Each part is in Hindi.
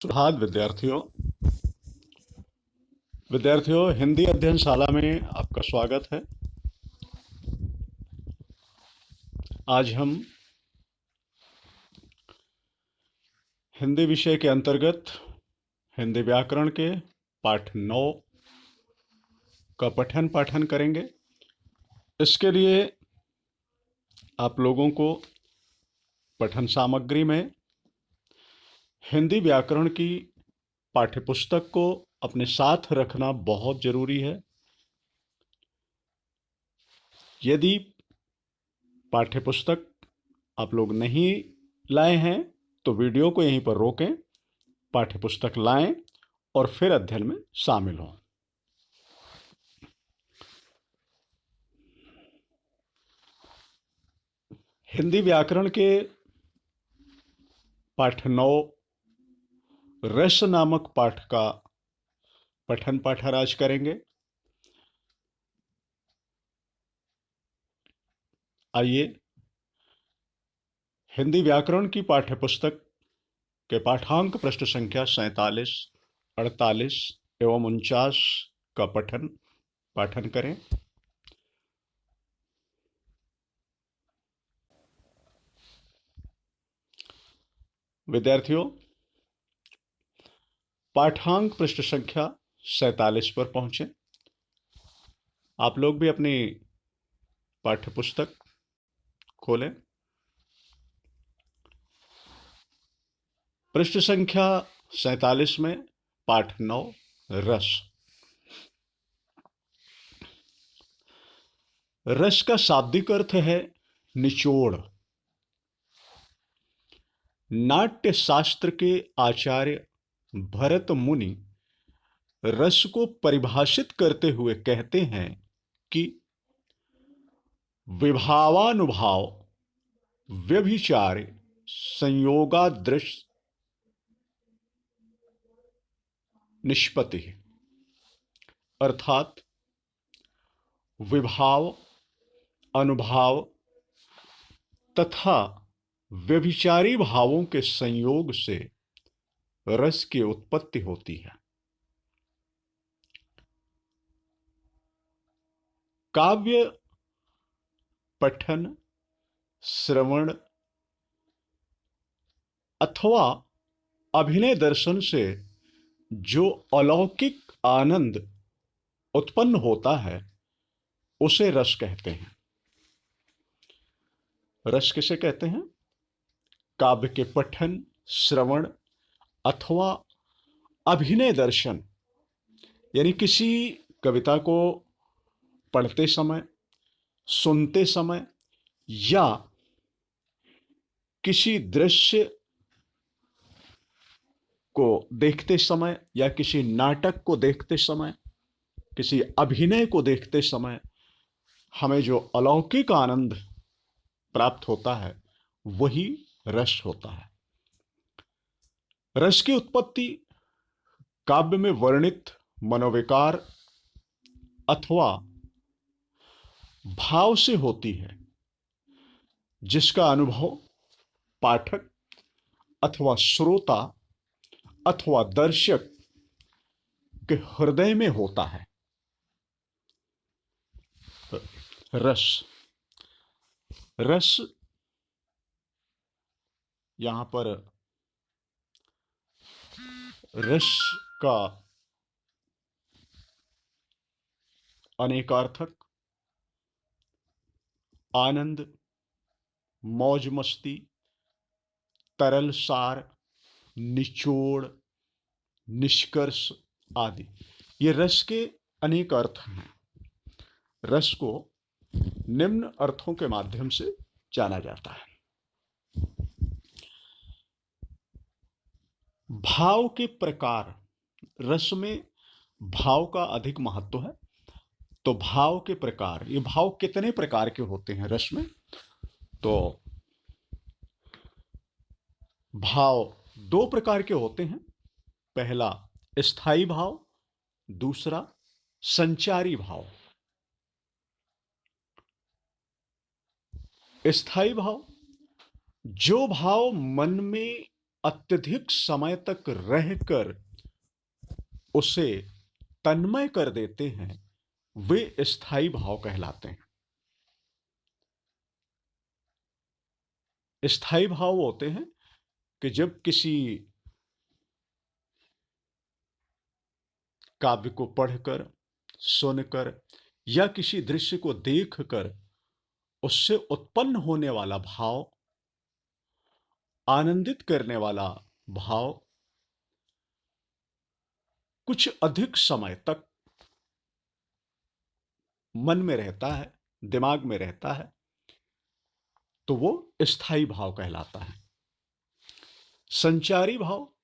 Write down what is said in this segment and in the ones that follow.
सुप्रभात विद्यार्थियों, हिंदी अध्ययन शाला में आपका स्वागत है। आज हम हिंदी विषय के अंतर्गत हिंदी व्याकरण के पाठ 9 का पठन पाठन करेंगे। इसके लिए आप लोगों को पठन सामग्री में हिंदी व्याकरण की पाठ्यपुस्तक को अपने साथ रखना बहुत जरूरी है। यदि पाठ्यपुस्तक आप लोग नहीं लाए हैं तो वीडियो को यहीं पर रोकें, पाठ्यपुस्तक लाएं और फिर अध्ययन में शामिल हों। हिंदी व्याकरण के पाठ 9 रस नामक पाठ का पठन पाठन आज करेंगे। आइए हिंदी व्याकरण की पाठ्यपुस्तक के पाठांक पृष्ठ संख्या 47, 48 एवं 49 का पठन पाठन करें। विद्यार्थियों, पाठांक पृष्ठ संख्या 47 पर पहुंचे। आप लोग भी अपनी पाठ्यपुस्तक खोलें। पृष्ठ संख्या 47 में पाठ 9 रस। रस का शाब्दिक अर्थ है निचोड़। नाट्य शास्त्र के आचार्य भरत मुनि रस को परिभाषित करते हुए कहते हैं कि विभावानुभाव व्यभिचारे संयोगादृश निष्पत्ति, अर्थात विभाव, अनुभाव तथा व्यभिचारी भावों के संयोग से रस की उत्पत्ति होती है। काव्य पठन, श्रवण अथवा अभिनय दर्शन से जो अलौकिक आनंद उत्पन्न होता है उसे रस कहते हैं। रस किसे कहते हैं? काव्य के पठन, श्रवण अथवा अभिनय दर्शन, यानी किसी कविता को पढ़ते समय, सुनते समय या किसी दृश्य को देखते समय या किसी नाटक को देखते समय, किसी अभिनय को देखते समय हमें जो अलौकिक आनंद प्राप्त होता है वही रस होता है। रस की उत्पत्ति काव्य में वर्णित मनोविकार अथवा भाव से होती है, जिसका अनुभव पाठक अथवा श्रोता अथवा दर्शक के हृदय में होता है। रस रस यहां पर रस का अनेकार्थक आनंद, मौज मस्ती, तरल सार, निचोड़, निष्कर्ष आदि, ये रस के अनेक अर्थ हैं। रस को निम्न अर्थों के माध्यम से जाना जाता है। भाव के प्रकार, रस में भाव का अधिक महत्व है। तो भाव के प्रकार, ये भाव कितने प्रकार के होते हैं रस में? तो भाव दो प्रकार के होते हैं। पहला स्थायी भाव, दूसरा संचारी भाव। स्थायी भाव, जो भाव मन में अत्यधिक समय तक रहकर उसे तन्मय कर देते हैं, वे स्थायी भाव कहलाते हैं। स्थायी भाव होते हैं कि जब किसी काव्य को पढ़कर, सुनकर या किसी दृश्य को देखकर उससे उत्पन्न होने वाला भाव, आनंदित करने वाला भाव कुछ अधिक समय तक मन में रहता है, दिमाग में रहता है, तो वो स्थायी भाव कहलाता है। संचारी भाव,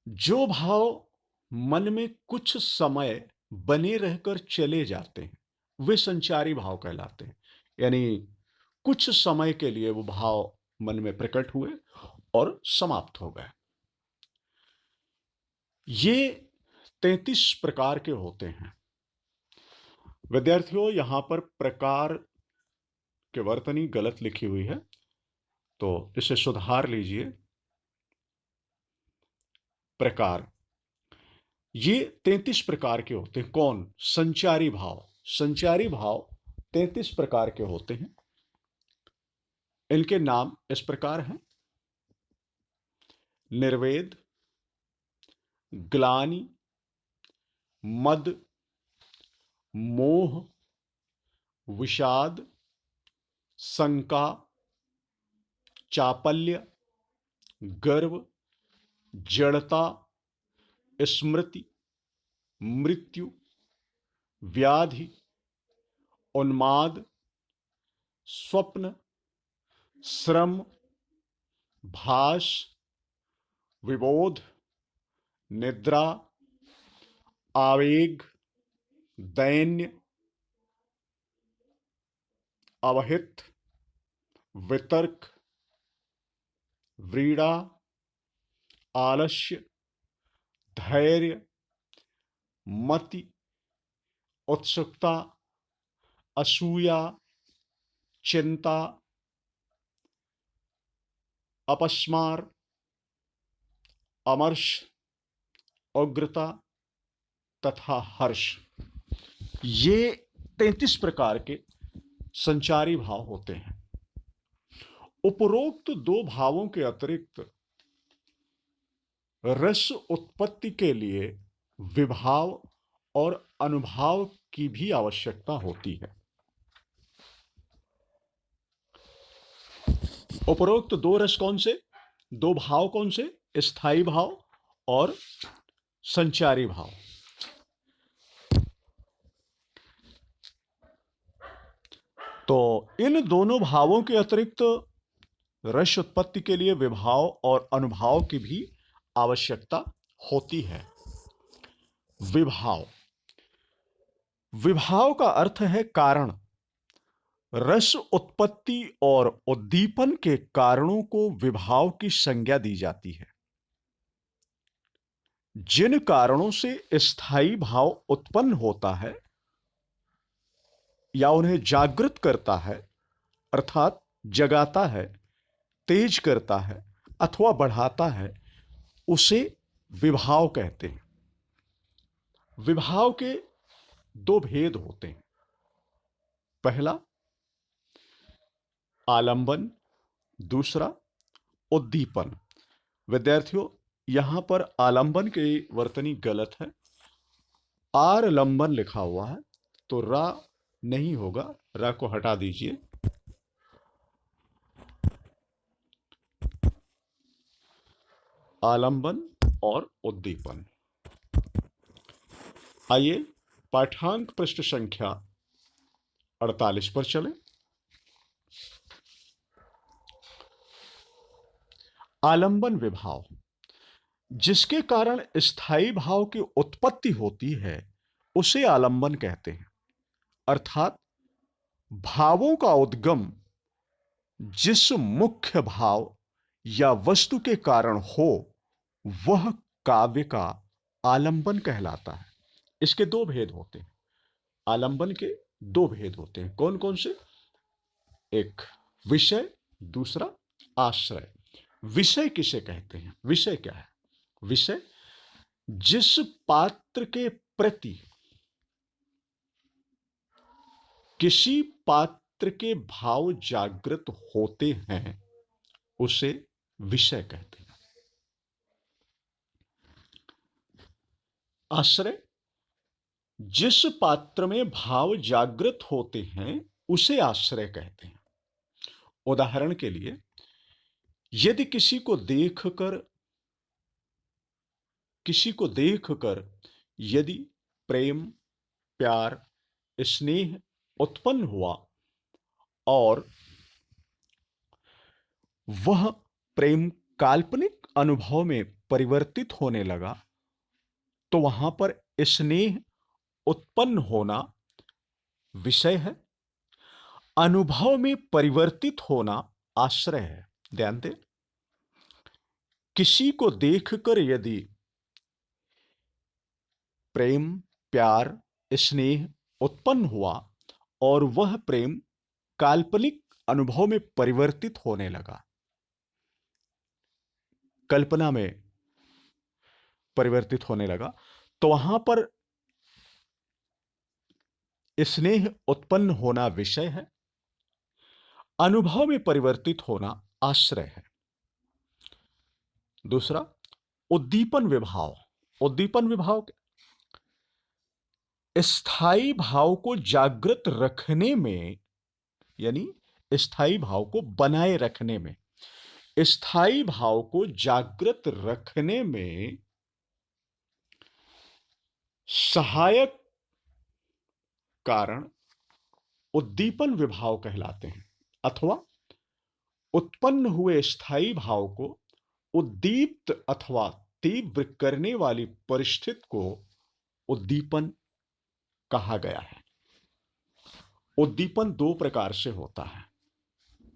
जो भाव मन में कुछ समय बने रहकर चले जाते हैं, वे संचारी भाव कहलाते हैं। यानी कुछ समय के लिए वो भाव मन में प्रकट हुए और समाप्त हो गए। ये 33 प्रकार के होते हैं। विद्यार्थियों, यहां पर प्रकार के वर्तनी गलत लिखी हुई है, तो इसे सुधार लीजिए। प्रकार, ये 33 प्रकार के होते हैं। कौन? संचारी भाव। संचारी भाव 33 प्रकार के होते हैं। इनके नाम इस प्रकार हैं: निर्वेद, ग्लानि, मद, मोह, विषाद, शंका, चापल्य, गर्व, जड़ता, स्मृति, मृत्यु, व्याधि, उन्माद, स्वप्न, श्रम, भास, विबोध, निद्रा, आवेग, दैन्य, अवहित, वितर्क, व्रीड़ा, आलस्य, धैर्य, मति, उत्सुकता, असूया, चिंता, अपस्मार, अमर्ष, उग्रता तथा हर्ष। ये 33 प्रकार के संचारी भाव होते हैं। उपरोक्त दो भावों के अतिरिक्त रस उत्पत्ति के लिए विभाव और अनुभाव की भी आवश्यकता होती है। उपरोक्त दो रस कौन से? दो भाव कौन से? स्थायी भाव और संचारी भाव। तो इन दोनों भावों के अतिरिक्त रस उत्पत्ति के लिए विभाव और अनुभाव की भी आवश्यकता होती है। विभाव, विभाव का अर्थ है कारण। रस उत्पत्ति और उद्दीपन के कारणों को विभाव की संज्ञा दी जाती है। जिन कारणों से स्थायी भाव उत्पन्न होता है या उन्हें जागृत करता है, अर्थात जगाता है, तेज करता है अथवा बढ़ाता है, उसे विभाव कहते हैं। विभाव के दो भेद होते हैं। पहला आलंबन, दूसरा उद्दीपन। विद्यार्थियों, यहां पर आलंबन की वर्तनी गलत है। आर लंबन लिखा हुआ है, तो रा नहीं होगा, रा को हटा दीजिए। आलंबन और उद्दीपन। आइए पाठांक पृष्ठ संख्या 48 पर चलें। आलंबन विभाव, जिसके कारण स्थायी भाव की उत्पत्ति होती है, उसे आलंबन कहते हैं। अर्थात भावों का उद्गम जिस मुख्य भाव या वस्तु के कारण हो, वह काव्य का आलंबन कहलाता है। इसके दो भेद होते हैं। आलंबन के दो भेद होते हैं। कौन कौन से? एक विषय, दूसरा आश्रय। विषय किसे कहते हैं? विषय क्या है? विषय जिस पात्र के प्रति किसी पात्र के भाव जागृत होते हैं उसे विषय कहते हैं। आश्रय जिस पात्र में भाव जागृत होते हैं उसे आश्रय कहते हैं। उदाहरण के लिए, यदि किसी को देखकर यदि प्रेम, प्यार, स्नेह उत्पन्न हुआ और वह प्रेम काल्पनिक अनुभव में परिवर्तित होने लगा, तो वहां पर स्नेह उत्पन्न होना विषय है, अनुभव में परिवर्तित होना आश्रय है। ध्यान दें, किसी को देखकर यदि प्रेम, प्यार, स्नेह उत्पन्न हुआ और वह प्रेम काल्पनिक अनुभव में परिवर्तित होने लगा, कल्पना में परिवर्तित होने लगा, तो वहां पर स्नेह उत्पन्न होना विषय है, अनुभव में परिवर्तित होना आश्रय है। दूसरा, उद्दीपन विभाव। उद्दीपन विभाव स्थायी भाव को जागृत रखने में, यानी स्थायी भाव को बनाए रखने में, स्थायी भाव को जागृत रखने में सहायक कारण उद्दीपन विभाव कहलाते हैं, अथवा उत्पन्न हुए स्थायी भाव को उद्दीप्त अथवा तीव्र करने वाली परिस्थिति को उद्दीपन कहा गया है। उद्दीपन दो प्रकार से होता है।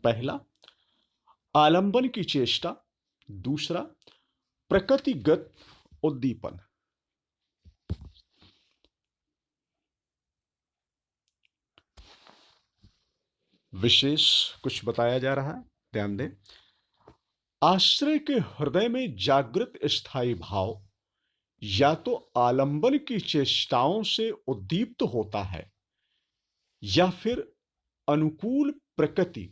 पहला, आलंबन की चेष्टा। दूसरा, प्रकृतिगत उद्दीपन। विशेष कुछ बताया जा रहा है, ध्यान दें। आश्रय के हृदय में जागृत स्थायी भाव या तो आलंबन की चेष्टाओं से उद्दीप्त होता है या फिर अनुकूल प्रकृति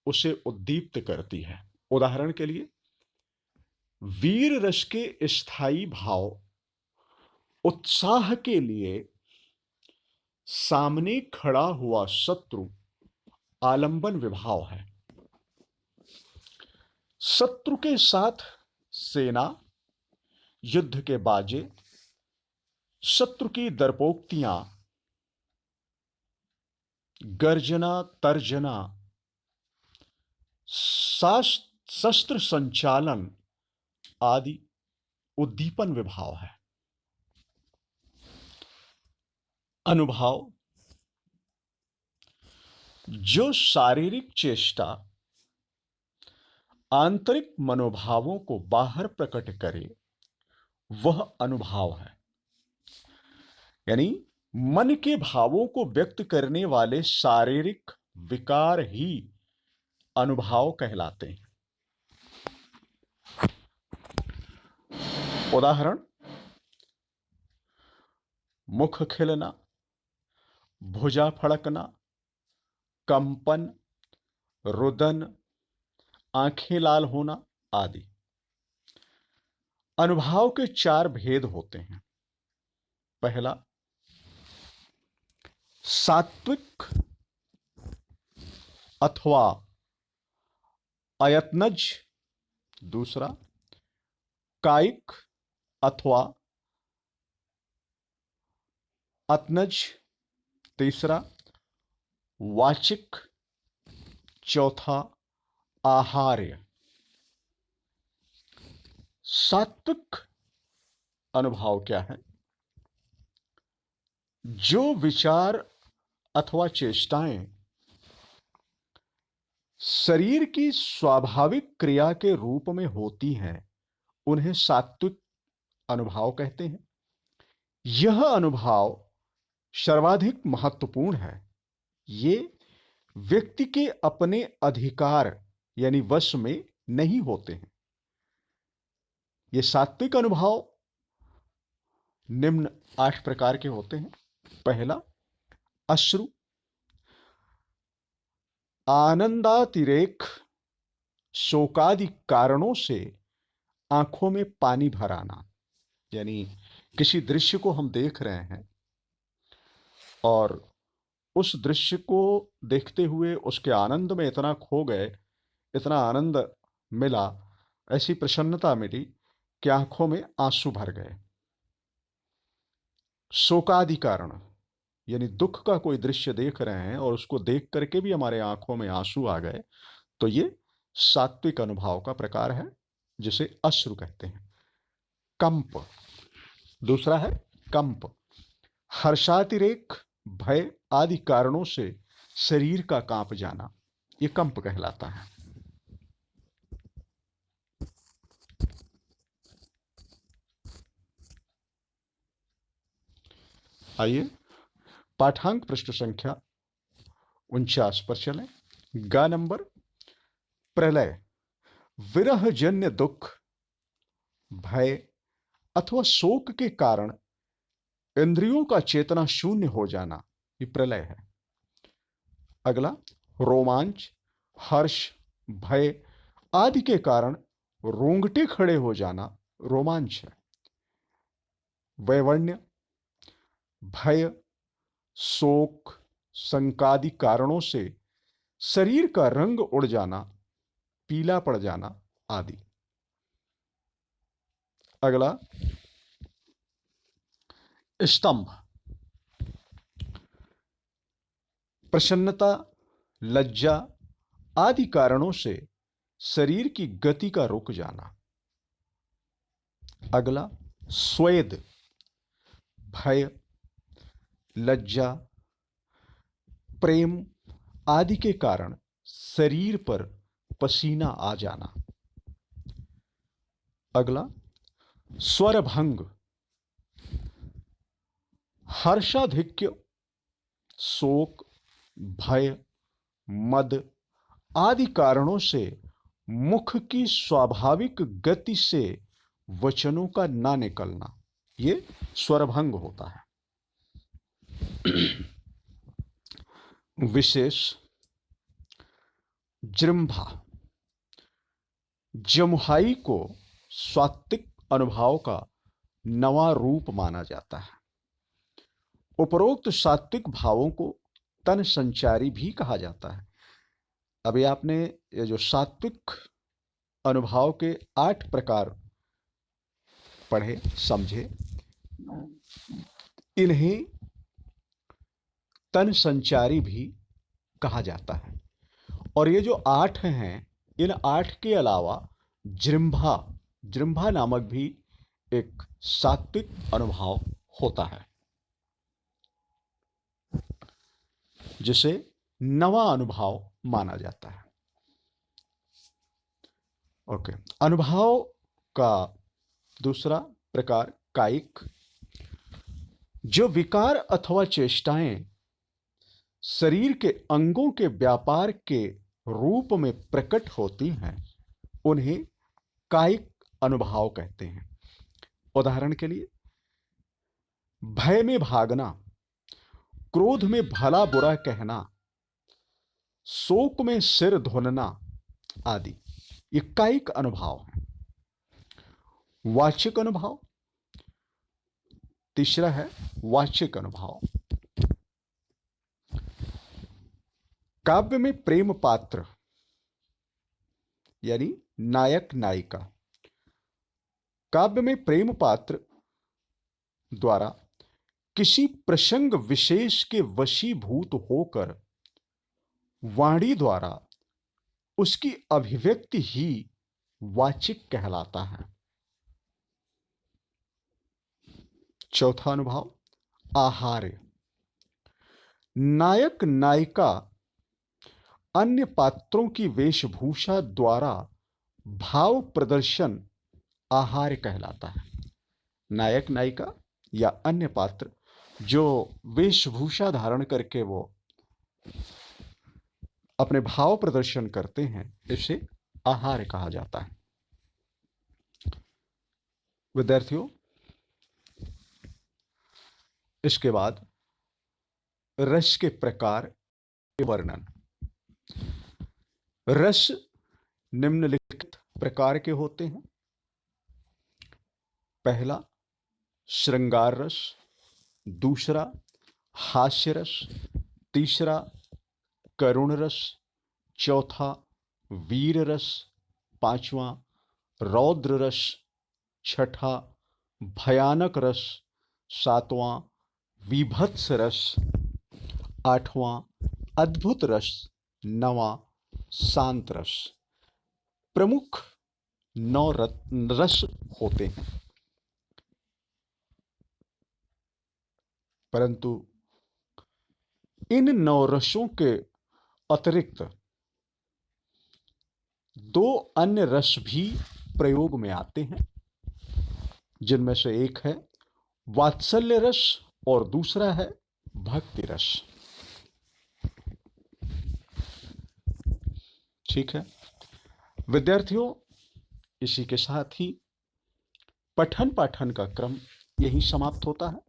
उसे उद्दीप्त करती है। उदाहरण के लिए, वीर रस के स्थायी भाव उत्साह के लिए सामने खड़ा हुआ शत्रु आलंबन विभाव है। शत्रु के साथ सेना, युद्ध के बाजे, शत्रु की दर्पोक्तियां, गर्जना तर्जना, शस्त्र संचालन आदि उद्दीपन विभाव है। अनुभाव जो शारीरिक चेष्टा आंतरिक मनोभावों को बाहर प्रकट करे वह अनुभाव है, यानी मन के भावों को व्यक्त करने वाले शारीरिक विकार ही अनुभाव कहलाते हैं। उदाहरण, मुख खिलना, भुजा फड़कना, कंपन, रुदन, आंखें लाल होना आदि। अनुभाव के चार भेद होते हैं। पहला, सात्विक अथवा अयत्नज। दूसरा, कायिक अथवा अतनज। तीसरा, वाचिक। चौथा, आहार्य। सात्विक अनुभाव क्या है? जो विचार अथवा चेष्टाएं शरीर की स्वाभाविक क्रिया के रूप में होती हैं उन्हें सात्विक अनुभाव कहते हैं। यह अनुभाव सर्वाधिक महत्वपूर्ण है। ये व्यक्ति के अपने अधिकार यानी वश में नहीं होते हैं। ये सात्विक अनुभव निम्न 8 प्रकार के होते हैं। पहला, अश्रु, आनंदातिरेक, शोकादि कारणों से आंखों में पानी भर आना। यानी किसी दृश्य को हम देख रहे हैं और उस दृश्य को देखते हुए उसके आनंद में इतना खो गए, इतना आनंद मिला, ऐसी प्रसन्नता मिली कि आंखों में आंसू भर गए। शोकादि कारण, यानी दुख का कोई दृश्य देख रहे हैं और उसको देख करके भी हमारे आंखों में आंसू आ गए, तो ये सात्विक अनुभव का प्रकार है, जिसे अश्रु कहते हैं। कंप, दूसरा है कंप, हर्षातिरेक, भय आदि कारणों से शरीर का कांप जाना, ये कंप कहलाता है। आइए पाठांक पृष्ठ संख्या 49 पर चलें। गा नंबर, प्रलय, विरह जन्य दुख, भय अथवा शोक के कारण इंद्रियों का चेतना शून्य हो जाना, ये प्रलय है। अगला, रोमांच, हर्ष, भय आदि के कारण रोंगटे खड़े हो जाना, रोमांच है। वैवण्य, भय, शोक, शंकादि कारणों से शरीर का रंग उड़ जाना, पीला पड़ जाना आदि। अगला, स्तंभ, प्रसन्नता, लज्जा आदि कारणों से शरीर की गति का रुक जाना। अगला, स्वेद, भय, लज्जा, प्रेम आदि के कारण शरीर पर पसीना आ जाना। अगला, स्वरभंग, हर्षाधिक्य, शोक, भय, मद आदि कारणों से मुख की स्वाभाविक गति से वचनों का ना निकलना, ये स्वरभंग होता है। विशेष, जृंभा, जमुहाई को सात्विक अनुभव का नवा रूप माना जाता है। उपरोक्त सात्विक भावों को तन संचारी भी कहा जाता है। अभी आपने ये जो सात्विक अनुभव के 8 प्रकार पढ़े, समझे, इन्हें तन संचारी भी कहा जाता है। और ये जो 8 हैं, इन 8 के अलावा जृंभा, जृंभा नामक भी एक सात्विक अनुभव होता है, जिसे नवा अनुभव माना जाता है। ओके, अनुभव का दूसरा प्रकार कायिक, जो विकार अथवा चेष्टाएं शरीर के अंगों के व्यापार के रूप में प्रकट होती हैं, उन्हें कायिक अनुभव कहते हैं। उदाहरण के लिए, भय में भागना, क्रोध में भला बुरा कहना, शोक में सिर धुनना आदि, ये कायिक अनुभव है। वाचिक अनुभव, तीसरा है वाचिक अनुभव। काव्य में प्रेम पात्र यानी नायक नायिका, काव्य में प्रेम पात्र द्वारा किसी प्रसंग विशेष के वशीभूत होकर वाणी द्वारा उसकी अभिव्यक्ति ही वाचिक कहलाता है। चौथा अनुभव, आहार्य, नायक नायिका अन्य पात्रों की वेशभूषा द्वारा भाव प्रदर्शन आहार्य कहलाता है। नायक नायिका या अन्य पात्र जो वेशभूषा धारण करके वो अपने भाव प्रदर्शन करते हैं, इसे आहार कहा जाता है। विद्यार्थियों, इसके बाद रस के प्रकार के वर्णन। रस निम्नलिखित प्रकार के होते हैं। पहला श्रृंगार रस, दूसरा हास्य रस, तीसरा करुण रस, चौथा वीर रस, पांचवा रौद्र रस, छठा भयानक रस, सातवां विभत्स रस, आठवां अद्भुत रस, नवां शांत रस। प्रमुख 9 रस होते हैं, परंतु इन 9 रसों के अतिरिक्त 2 अन्य रस भी प्रयोग में आते हैं, जिनमें से एक है वात्सल्य रस और दूसरा है भक्ति रस। ठीक है विद्यार्थियों, इसी के साथ ही पठन पाठन का क्रम यही समाप्त होता है।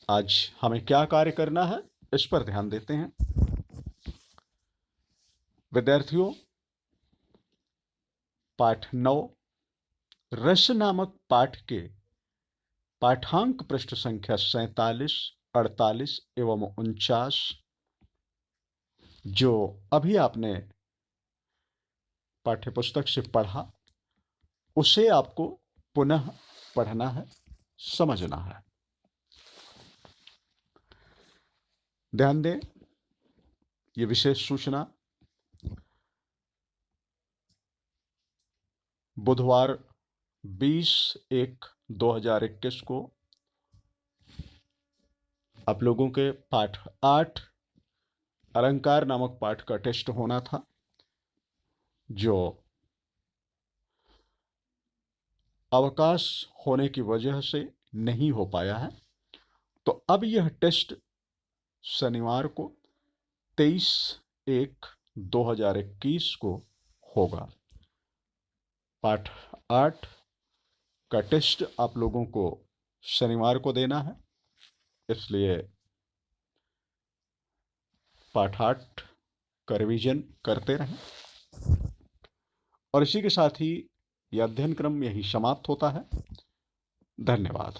आज हमें क्या कार्य करना है, इस पर ध्यान देते हैं। विद्यार्थियों, पाठ 9 रस नामक पाठ के पाठांक पृष्ठ संख्या 47, 48 एवं 49 जो अभी आपने पाठ्यपुस्तक से पढ़ा, उसे आपको पुनः पढ़ना है, समझना है। ध्यान दें, ये विशेष सूचना बुधवार 20/1/2021 को आप लोगों के पाठ 8 अलंकार नामक पाठ का टेस्ट होना था, जो अवकाश होने की वजह से नहीं हो पाया है। तो अब यह टेस्ट शनिवार को 23/1/2021 को होगा। पाठ 8 का टेस्ट आप लोगों को शनिवार को देना है, इसलिए पाठ 8 का रिवीजन करते रहें। और इसी के साथ ही यह अध्ययन क्रम यही समाप्त होता है। धन्यवाद।